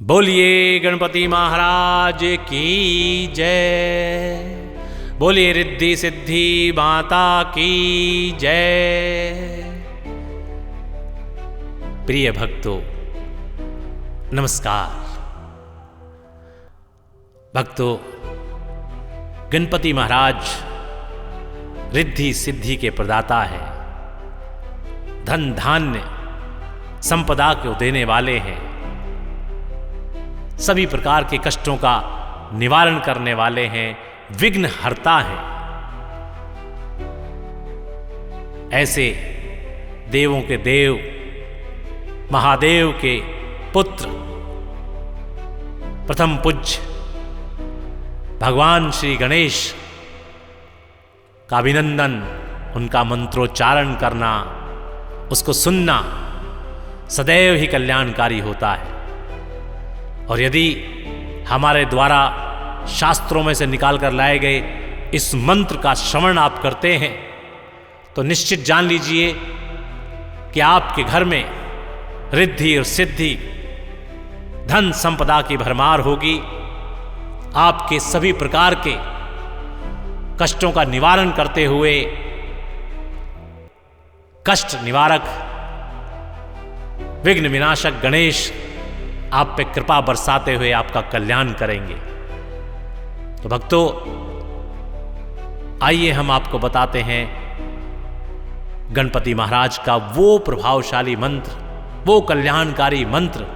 बोलिए गणपति महाराज की जय। बोलिए रिद्धि सिद्धि माता की जय। प्रिय भक्तों नमस्कार। भक्तों, गणपति महाराज रिद्धि सिद्धि के प्रदाता है, धन धान्य संपदा को देने वाले हैं, सभी प्रकार के कष्टों का निवारण करने वाले हैं, विघ्न हरता है। ऐसे देवों के देव महादेव के पुत्र प्रथम पूज्य भगवान श्री गणेश का अभिनंदन, उनका मंत्रोच्चारण करना, उसको सुनना सदैव ही कल्याणकारी होता है। और यदि हमारे द्वारा शास्त्रों में से निकाल कर लाए गए इस मंत्र का श्रवण आप करते हैं तो निश्चित जान लीजिए कि आपके घर में रिद्धि और सिद्धि, धन संपदा की भरमार होगी। आपके सभी प्रकार के कष्टों का निवारण करते हुए कष्ट निवारक विघ्न विनाशक गणेश आप पे कृपा बरसाते हुए आपका कल्याण करेंगे। तो भक्तों, आइए हम आपको बताते हैं गणपति महाराज का वो प्रभावशाली मंत्र, वो कल्याणकारी मंत्र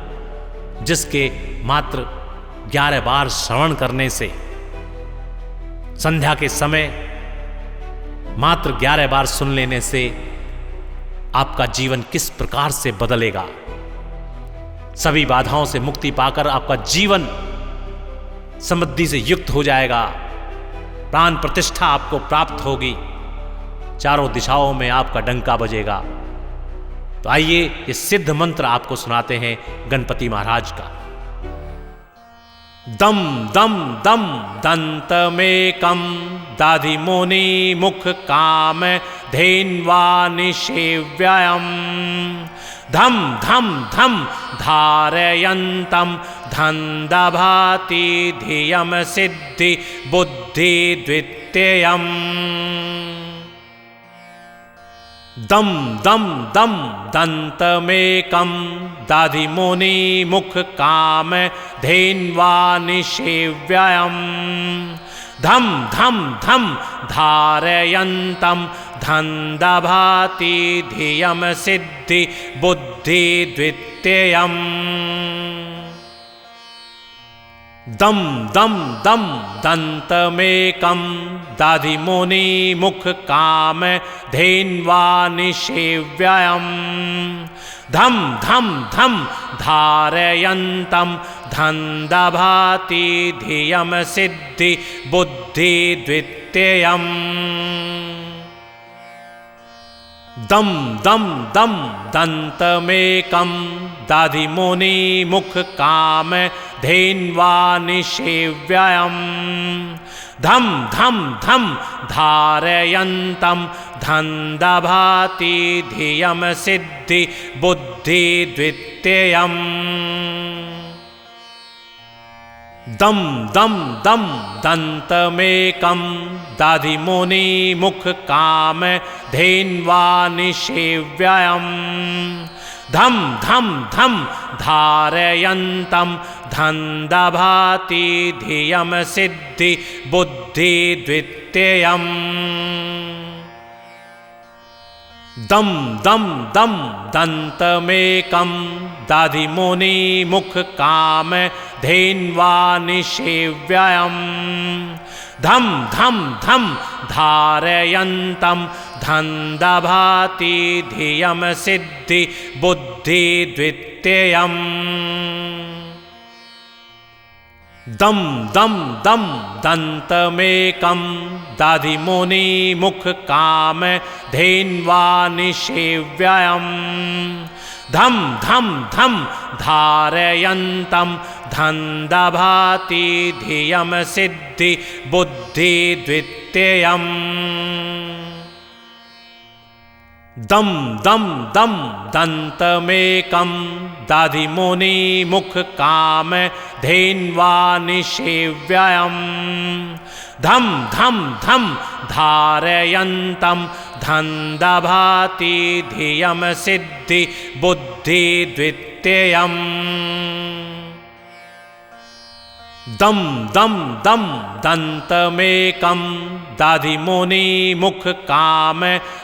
जिसके मात्र 11 बार श्रवण करने से, संध्या के समय मात्र 11 बार सुन लेने से आपका जीवन किस प्रकार से बदलेगा। सभी बाधाओं से मुक्ति पाकर आपका जीवन समृद्धि से युक्त हो जाएगा, प्राण प्रतिष्ठा आपको प्राप्त होगी, चारों दिशाओं में आपका डंका बजेगा। तो आइए ये सिद्ध मंत्र आपको सुनाते हैं गणपति महाराज का। दम दम दम दंतमेकम दाधिमुनि मुख काम धेन्वानि सेव्ययम् धम धम धम धारयन्तं धन्दभाति धियम सिद्धि बुद्धि द्वितीयम् दम दम दम दंतमेकम दाधिमुनि मुख काम धेन्वानि सेव्ययम् धम धम धम धारयन्तं धन्दभाति धियम सिद्धि बुद्धि द्वितीयम् दम दम दम दंतमेकम दाधिमुनि मुख काम धेन्वानि सेव्ययम् धम धम धम धारयन्तं धन्दभाति धियम सिद्धि बुद्धि द्वितीयम् दम दम दम दंतमेकम दाधिमुनि मुख काम धेन्वानि सेव्ययम् धम धम धम धारयन्तं धन्दभाति धियम सिद्धि बुद्धि द्वितीयम् दम दम दम दंतमेकम दाधिमुनि मुख काम धेन्वानि सेव्ययम् धम धम धम धारयन्तं धन्दभाति धियम सिद्धि बुद्धि द्वितीयम् दम दम दम दंतमेकम दाधिमुनि मुख काम धेन्वानि सेव्ययम् धम धम धम धारयन्तं धन्दभाति धियम सिद्धि बुद्धि द्वितीयम् दम दम दम दंतमेकम दाधिमुनि मुख काम धेन्वानि सेव्ययम् धम धम धम धारयन्तं धन्दभाति धियम सिद्धि बुद्धि द्वितीयम् दम दम दम दंतमेकम दधिमुनि मुख काम धेन्वा निषेव्ययम् धम धम धम धारयन्तं धन्दभाति धियम सिद्धि बुद्धि द्वितीयम् दम दम दम दन्तमेकं दधिमुनि मुख काम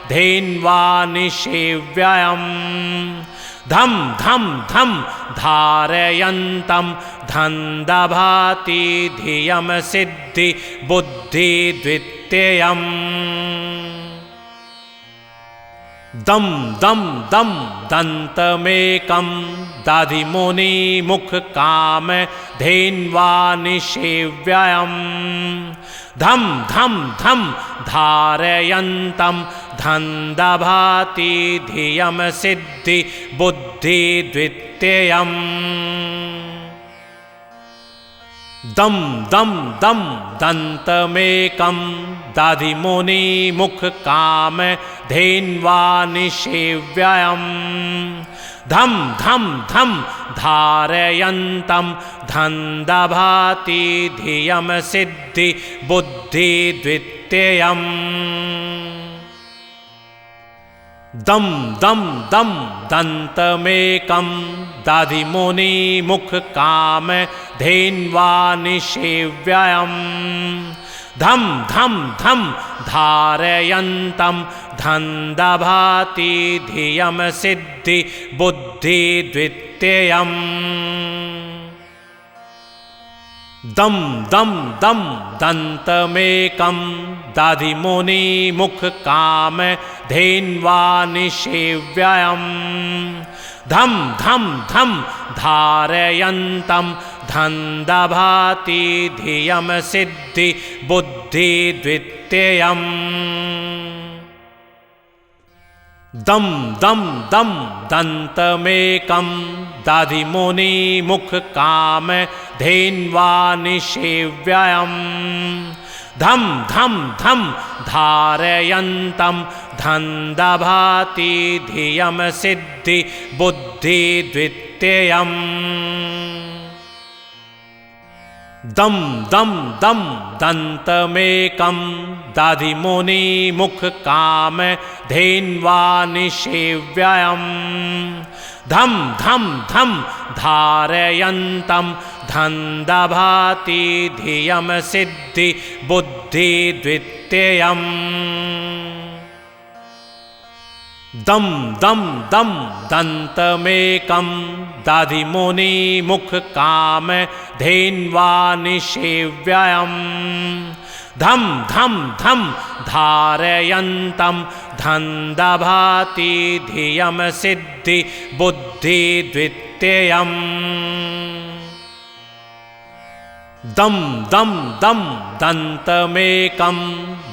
धेन्वा निषेव्ययम् धम धम धम धारयन्तं धन्दभाति धियम सिद्धि बुद्धि द्वितीयम् दम दम दम दन्तमेकं दधिमुनि मुख काम धेन्वा निषेव्ययम् धम धम धम धारयन्तं धन्दभाति धियम सिद्धि बुद्धि द्वितीयम् दम दम दम दन्तमेकं दधिमुनि मुख काम धेन्वा निषेव्ययम् धम धम धम धारयन्तं धन्दभाति धियम सिद्धि बुद्धि द्वितीयम् दम दम दम दन्तमेकं दधिमुनि मुख काम धेन्वा निषेव्ययम् धम धम धम धारयन्तं धन्दभाति धियम सिद्धि बुद्धि द्वितीयम् दम दम दम दन्तमेकं दधिमुनि मुख काम धेन्वा निषेव्ययम् धम धम धम धारयन्तं धन्दभाति धियम सिद्धि बुद्धि द्वितीयम् दम दम दम दन्तमेकं दधिमुनि मुख काम धेन्वा निषेव्ययम् धम धम धम धारयन्तं धन्दभाति धियम सिद्धि बुद्धि द्वितीयम् दम दम दम दन्तमेकं दधिमुनि मुख काम धेन्वा निषेव्ययम् धम धम धम धारयन्तं धन्दभाति धियम सिद्धि बुद्धि द्वितीयम् दम दम दम दन्तमेकं दधिमुनि मुख काम धेन्वा निषेव्ययम् धम धम धम धारयन्तं धन्दभाति धियम सिद्धि बुद्धि द्वितीयम् दम दम दम दन्तमेकं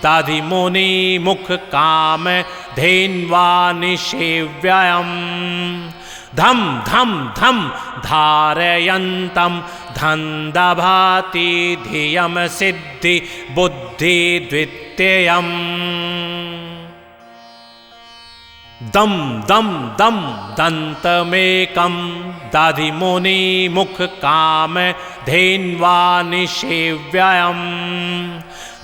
दधिमुनि मुख काम धेन्वा निषेव्ययम् धम धम धम धारयन्तं धन्दभाति धियम सिद्धि बुद्धि द्वितीयम् दम दम दम दन्तमेकं दधिमुनि मुख काम धेन्वा निषेव्ययम्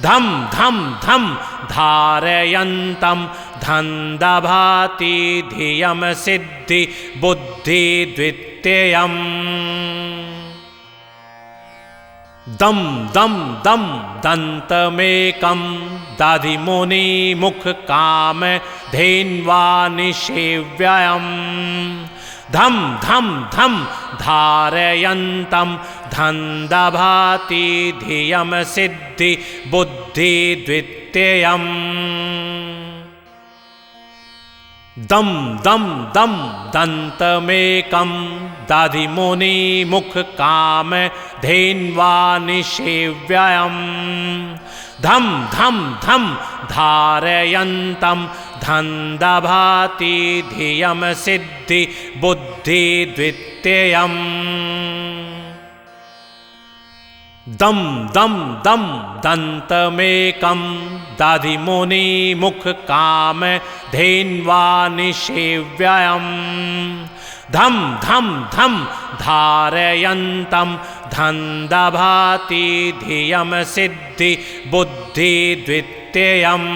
धम धम धम धारयन्तं धन्दभाति धियम सिद्धि बुद्धि द्वितीयम् दम दम दम दन्तमेकं दधिमुनि मुख काम धेन्वा निषेव्ययम् धम धम धम धारयन्तं धन्दभाति धियम सिद्धि बुद्धि द्वितीयम् दम दम दम दन्तमेकं दधिमुनि मुख काम धेन्वा निषेव्ययम् धम धम धम धारयन्तं धन्दभाति धियम सिद्धि बुद्धि द्वितीयम् दम दम दम दन्तमेकं दधिमुनि मुख काम धेन्वा निषेव्ययम् धम धम धम धारयन्तं धन्दभाति धियं सिद्धि बुद्धि द्वितीयम्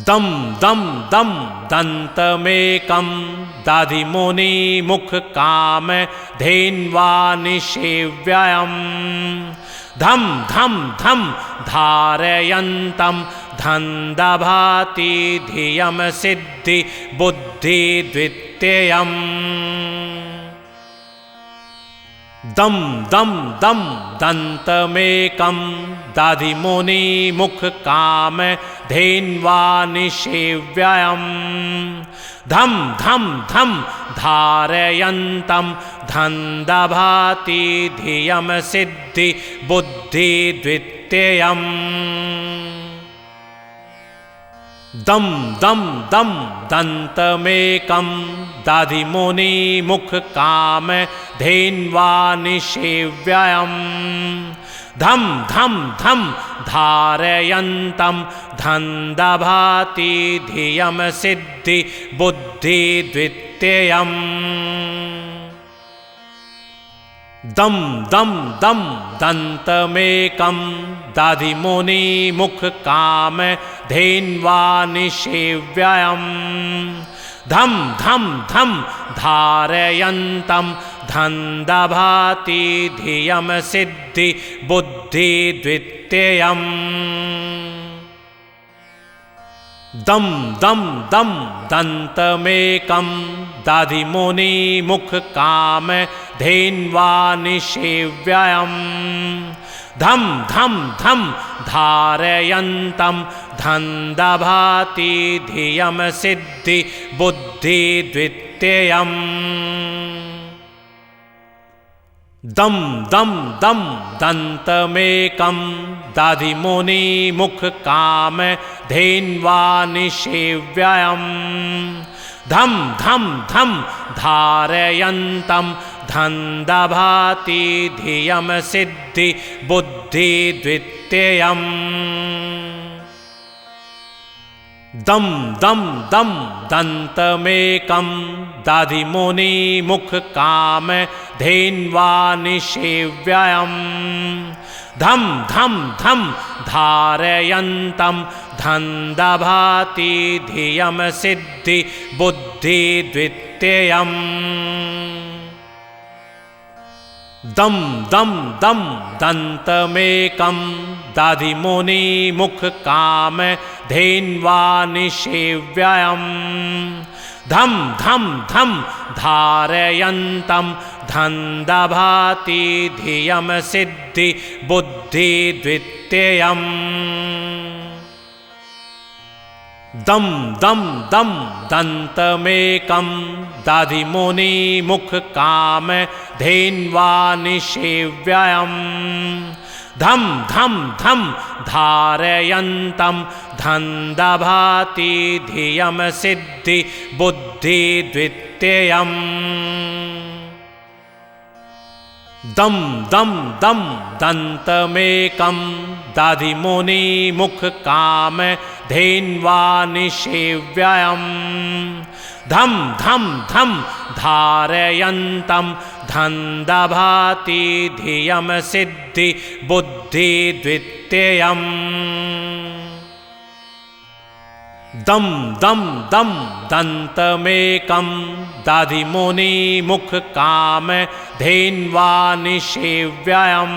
दम दम दम दन्तमेकं दधिमुनि मुख काम धेन्वा निषेव्ययम् धम धम धम धारयन्तं धन्दभाति धियं सिद्धि बुद्धि द्वितीयम् दम दम दम दन्तमेकं दधिमुनि मुख काम धेन्वा निषेव्ययम् धम धम धम धारयन्तं धन्दभाति धियं सिद्धि बुद्धि द्वितीयम् दम दम दम दन्तमेकं दधिमुनि मुख काम धेन्वा निषेव्ययम् धम धम धम धारयन्तं धन्दभाति धियं सिद्धि बुद्धि द्वितीयम् दम दम दम दन्तमेकं दधिमुनि मुख काम धेन्वा निषेव्ययम् धम धम धम धारयन्तं धन्दभाति धियं सिद्धि बुद्धि द्वितीयम् दम दम दम दन्तमेकं दधिमुनि मुख काम धेन्वा निषेव्ययम् धम धम धम धारयन्तं धन्दभाति धियं सिद्धि बुद्धि द्वितीयम् दम दम दम दन्तमेकं दधिमुनि मुख काम धेन्वा निषेव्ययम् धम धम धम धारयन्तं धन्दभाति धियं सिद्धि बुद्धि द्वितीयम् दम दम दम दन्तमेकं दधिमुनि मुख काम धेन्वा निषेव्ययम् धम धम धम धारयन्तं धन्दभाति धियं सिद्धि बुद्धि द्वितीयम् दम दम दम दन्तमेकं दधिमुनि मुख काम धेन्वा निषेव्ययम् धम धम धम धारयन्तं धन्दभाति धियं सिद्धि बुद्धि द्वितीयम् दम दम दम दन्तमेकं दधिमुनि मुख काम धेन्वा निषेव्ययम् धम धम धम धारयन्तं धन्दभाति धियं सिद्धि बुद्धि द्वितीयम् दम दम दम दन्तमेकं दधिमुनि मुख काम धेन्वा निषेव्ययम् धम धम धम धारयन्तं धन्दभाति धियं सिद्धि बुद्धि द्वितीयम् दम दम दम दन्तमेकं दधिमुनि मुख काम धेन्वा निषेव्ययम्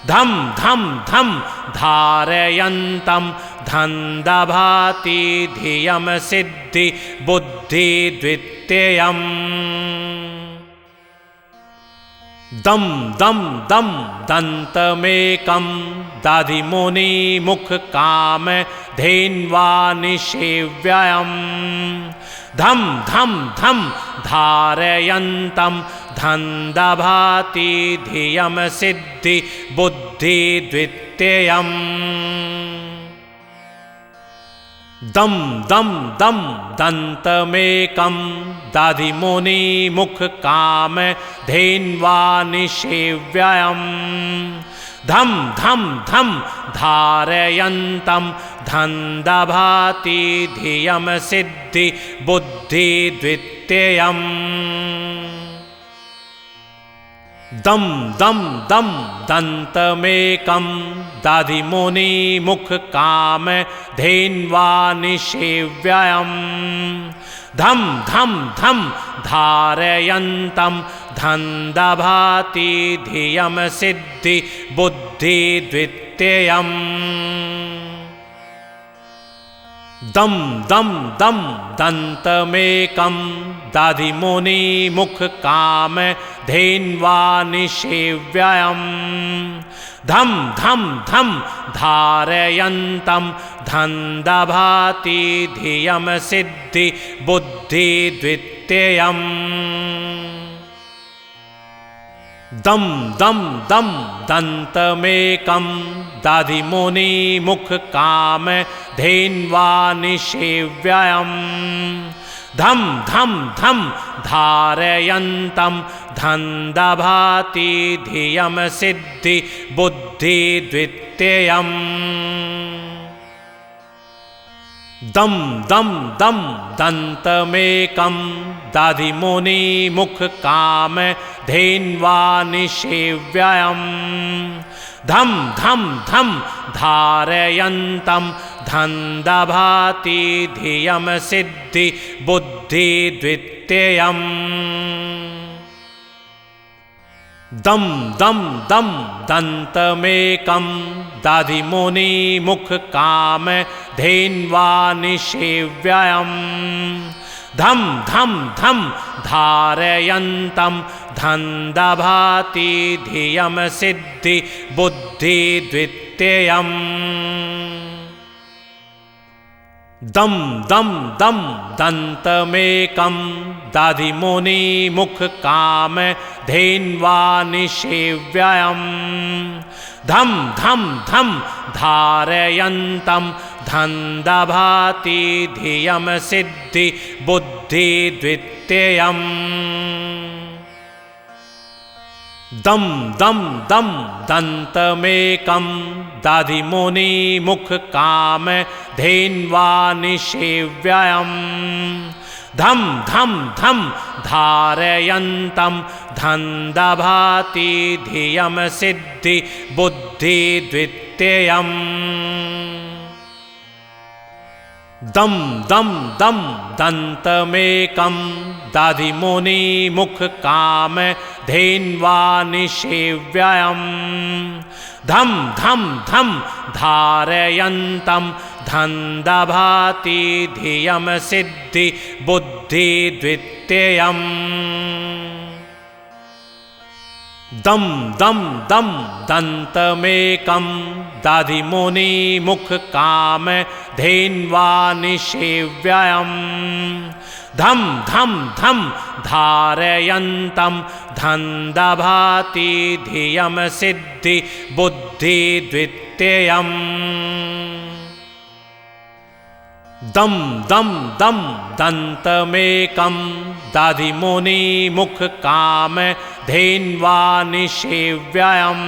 धम धम धम धारयन्तं धन्दभाति धियं सिद्धि बुद्धि द्वितीयम् दम दम दम दन्तमेकं दधिमुनि मुख काम धेन्वा निषेव्ययम् धम धम धम धारयन्तं धन्दभाति धियं सिद्धि बुद्धि द्वितीयम् दम दम दम दन्तमेकं दधिमुनि मुख काम धेन्वा निषेव्ययम् धम धम धम धारयन्तं धन्दभाति धियं सिद्धि बुद्धि द्वितीयम् दम दम दम दन्तमेकं दधिमुनि मुख काम धेन्वा निषेव्ययम् धम धम धम धारयन्तं धन्दभाति धियं सिद्धि बुद्धि द्वितीयम् दम दम दम दन्तमेकं दधिमुनि मुख काम धेन्वा निषेव्ययम् धम धम धम धारयन्तं धन्दभाति धियं सिद्धि बुद्धि द्वितीयम् दम दम दम दन्तमेकं दधिमुनि मुख काम धेन्वा निषेव्ययम् धम धम धम धारयन्तं धन्दभाति धियं सिद्धि बुद्धि द्वितीयम् दम दम दम दन्तमेकं दधिमुनि मुख काम धेन्वा निषेव्ययम् धम धम धम धारयन्तं धन्दभाति धियं सिद्धि बुद्धि द्वितीयम् दम दम दम दन्तमेकं दधिमुनि मुख काम धेन्वा निषेव्ययम् धम धम धम धारयन्तं धन्दभाति धियं सिद्धि बुद्धि द्वितीयम् दम दम दम दन्तमेकं दधिमुनि मुख काम धेन्वा निषेव्ययम् धम धम धम धारयन्तं धन्दभाति धियं सिद्धि बुद्धि द्वितीयम् दम दम दम दन्तमेकं दधिमुनि मुख काम धेन्वा निषेव्ययम् धम धम धम धारयन्तं धन्दभाति धियं सिद्धि बुद्धि द्वितीयम् दम दम दम दन्तमेकं दधिमुनि मुख काम धेन्वा निषेव्ययम् धम धम धम धारयन्तं धन्दभाति धियं सिद्धि बुद्धि द्वितीयम् दम दम दम दन्तमेकं दधिमुनि मुख काम धेन्वा निषेव्ययम् धम धम धम धारयन्तं धन्दभाति धियं सिद्धि बुद्धि द्वितीयम् दम दम दम दन्तमेकं दधिमुनि मुख काम धेन्वा निषेव्ययम्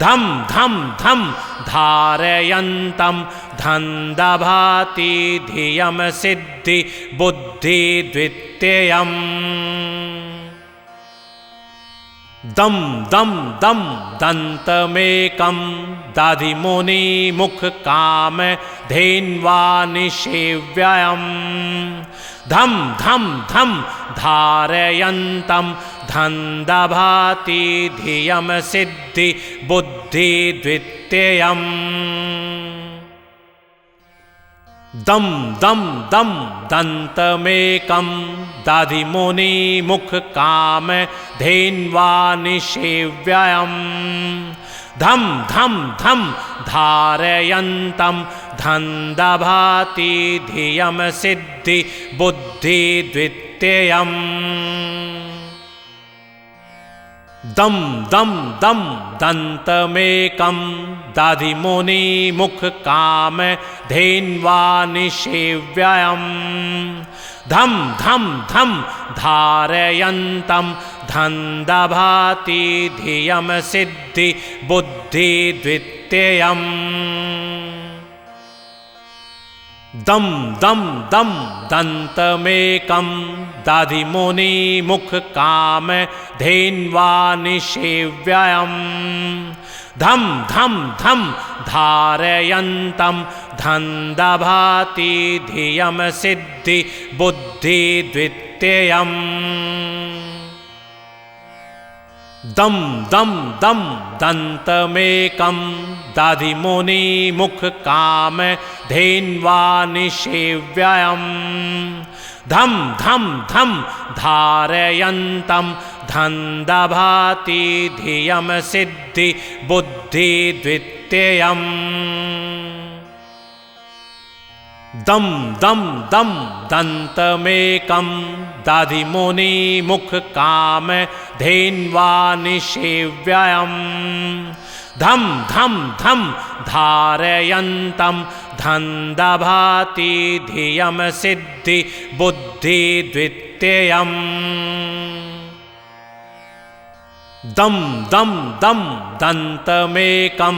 धम धम धम धारयन्तं धन्दभाति धियं सिद्धि बुद्धि द्वितीयम् दम दम दम दन्तमेकं दधिमुनि मुख काम धेन्वा निषेव्ययम् धम धम धम धारयन्तं धन्दभाति धियं सिद्धि बुद्धि द्वितीयम् दम दम दम दन्तमेकं दधिमुनि मुख काम धेन्वा निषेव्ययम् धम धम धम धारयन्तं धन्दभाति धियं सिद्धि बुद्धि द्वितीयम् दम दम दम दन्तमेकं दधिमुनि मुख काम धेन्वा निषेव्ययम् धम धम धम धारयन्तं धन्दभाति धियं सिद्धि बुद्धि द्वितीयम् दम दम दम दन्तमेकं दधिमुनि मुख काम धेन्वा निषेव्ययम् धम धम धम धारयन्तं धन्दभाति धियम सिद्धि बुद्धि द्वितीयम् दम दम दम दन्तमेकं दधिमुनि मुख काम धेन्वा निषेव्ययम् धम धम धम धारयन्तं धन्दभाति धियम सिद्धि बुद्धि द्वितीयम् दम दम दम दन्तमेकं दधिमुनि मुख काम धेन्वा निषेव्ययम् धम धम धम धारयन्तं धन्दभाति धियम सिद्धि बुद्धि द्वितीयम् दम दम दम दन्तमेकं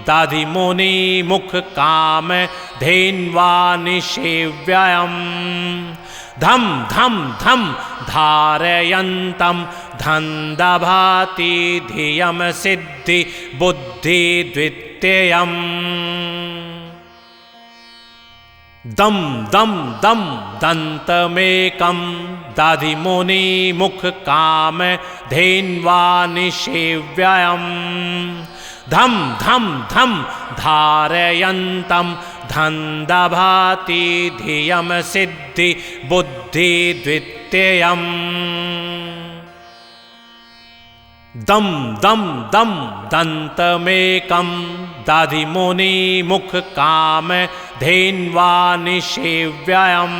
दधिमुनि मुख काम धेन्वा निषेव्ययम् धम धम धम धारयन्तं धन्दभाति धियम सिद्धि बुद्धि द्वितीयम् दम दम दम दन्तमेकं दधिमुनि मुख काम धेन्वा निषेव्ययम् धम धम धम धारयन्तं धन्दभाति धियम सिद्धि बुद्धि द्वितीयम् दम दम दम दन्तमेकं दधिमुनि मुख काम धेन्वा निषेव्ययम्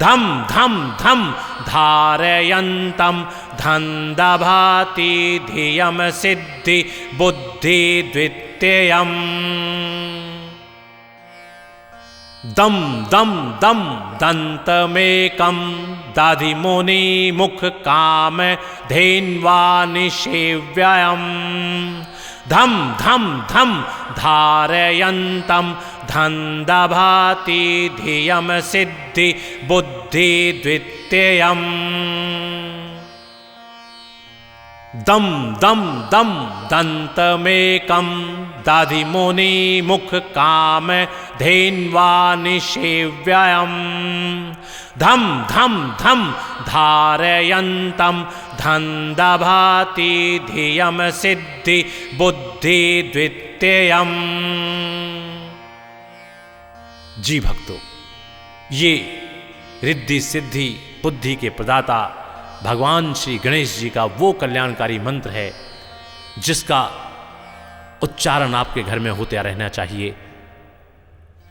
धम धम धम धारयन्तं धन्दभाति धियम सिद्धि बुद्धि द्वितीयम् दम दम दम दन्तमेकं दधिमुनि मुख काम धेन्वा निषेव्ययम् धम धम धम धारयन्तं धन्दभाति धियम सिद्धि बुद्धि द्वितीयम् दम दम दम दन्तमेकं दधिमुनि मुख काम धेन्वा निषेव्ययम् धम धम धम धारयन्तं धन्दभाति धियम सिद्धि बुद्धि द्वितीयम्। जी भक्तों, ये रिद्धि सिद्धि बुद्धि के प्रदाता भगवान श्री गणेश जी का वो कल्याणकारी मंत्र है जिसका उच्चारण आपके घर में होता रहना चाहिए।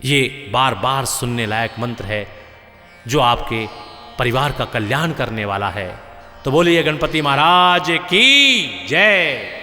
ये बार बार सुनने लायक मंत्र है जो आपके परिवार का कल्याण करने वाला है। तो बोलिए गणपति महाराज की जय।